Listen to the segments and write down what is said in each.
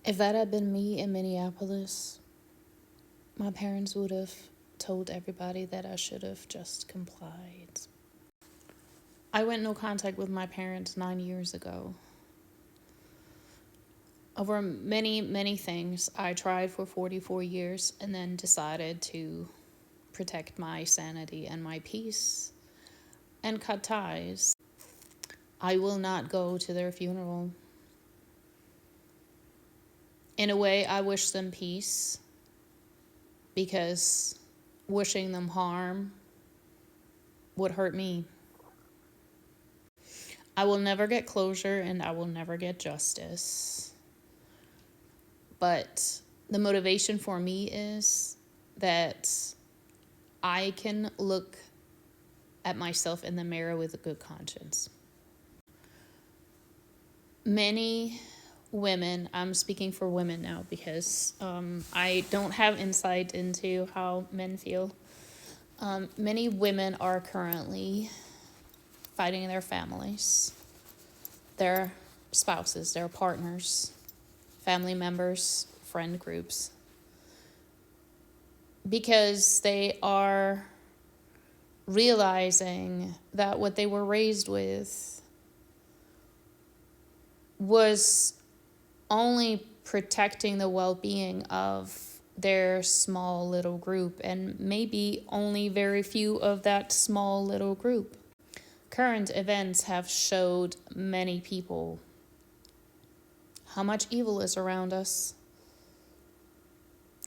If that had been me in Minneapolis, my parents would have told everybody that I should have just complied. I went no contact with my parents 9 years ago. Over many, many things, I tried for 44 years and then decided to protect my sanity and my peace and cut ties. I will not go to their funeral. In a way, I wish them peace because wishing them harm would hurt me. I will never get closure and I will never get justice. But the motivation for me is that I can look at myself in the mirror with a good conscience. Many women, I'm speaking for women now because I don't have insight into how men feel. Many women are currently fighting their families, their spouses, their partners, family members, friend groups, because they are realizing that what they were raised with was only protecting the well-being of their small little group, and maybe only very few of that small little group. Current events have showed many people how much evil is around us.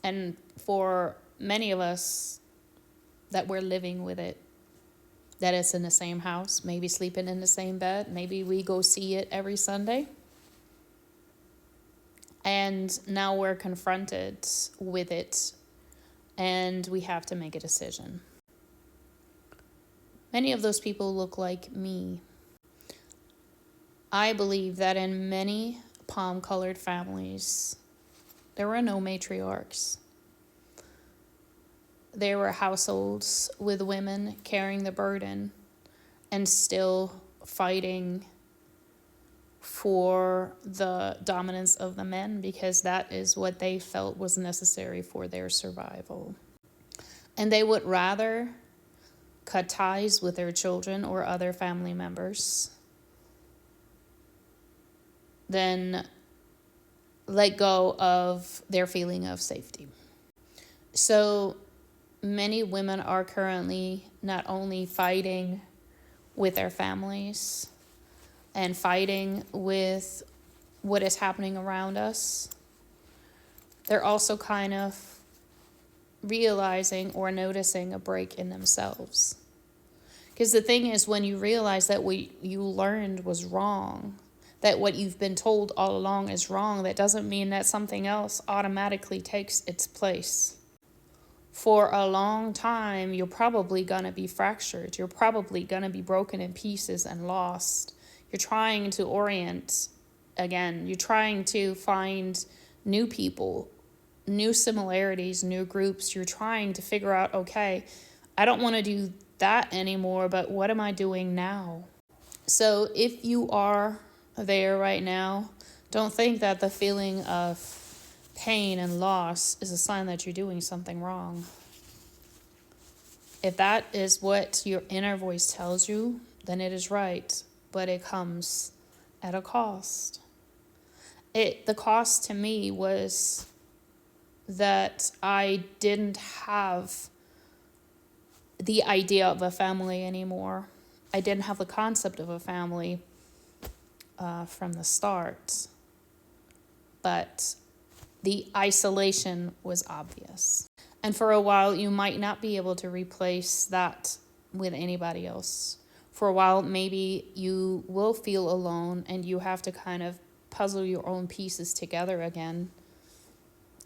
And for many of us, that we're living with it. That it's in the same house, maybe sleeping in the same bed. Maybe we go see it every Sunday. And now we're confronted with it and we have to make a decision. Many of those people look like me. I believe that in many palm-colored families, there were no matriarchs. There were households with women carrying the burden and still fighting for the dominance of the men because that is what they felt was necessary for their survival. And they would rather cut ties with their children or other family members than let go of their feeling of safety. So many women are currently not only fighting with their families and fighting with what is happening around us, they're also kind of realizing or noticing a break in themselves. Because the thing is, when you realize that what you learned was wrong, that what you've been told all along is wrong, that doesn't mean that something else automatically takes its place. For a long time, you're probably going to be fractured. You're probably going to be broken in pieces and lost. You're trying to orient again. You're trying to find new people, new similarities, new groups. You're trying to figure out, okay, I don't want to do that anymore, but what am I doing now? So if you are there right now, don't think that the feeling of pain and loss is a sign that you're doing something wrong. If that is what your inner voice tells you, then it is right, but it comes at a cost. The cost to me was that I didn't have the idea of a family anymore. I didn't have the concept of a family from the start, but the isolation was obvious. And for a while, you might not be able to replace that with anybody else. For a while, maybe you will feel alone and you have to kind of puzzle your own pieces together again.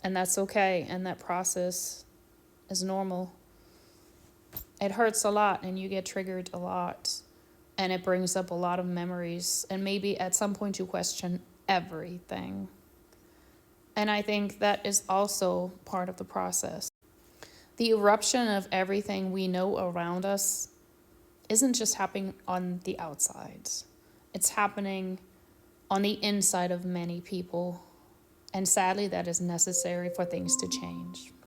And that's okay. And that process is normal. It hurts a lot and you get triggered a lot. And it brings up a lot of memories. And maybe at some point you question everything. And I think that is also part of the process. The eruption of everything we know around us isn't just happening on the outside. It's happening on the inside of many people. And sadly, that is necessary for things to change.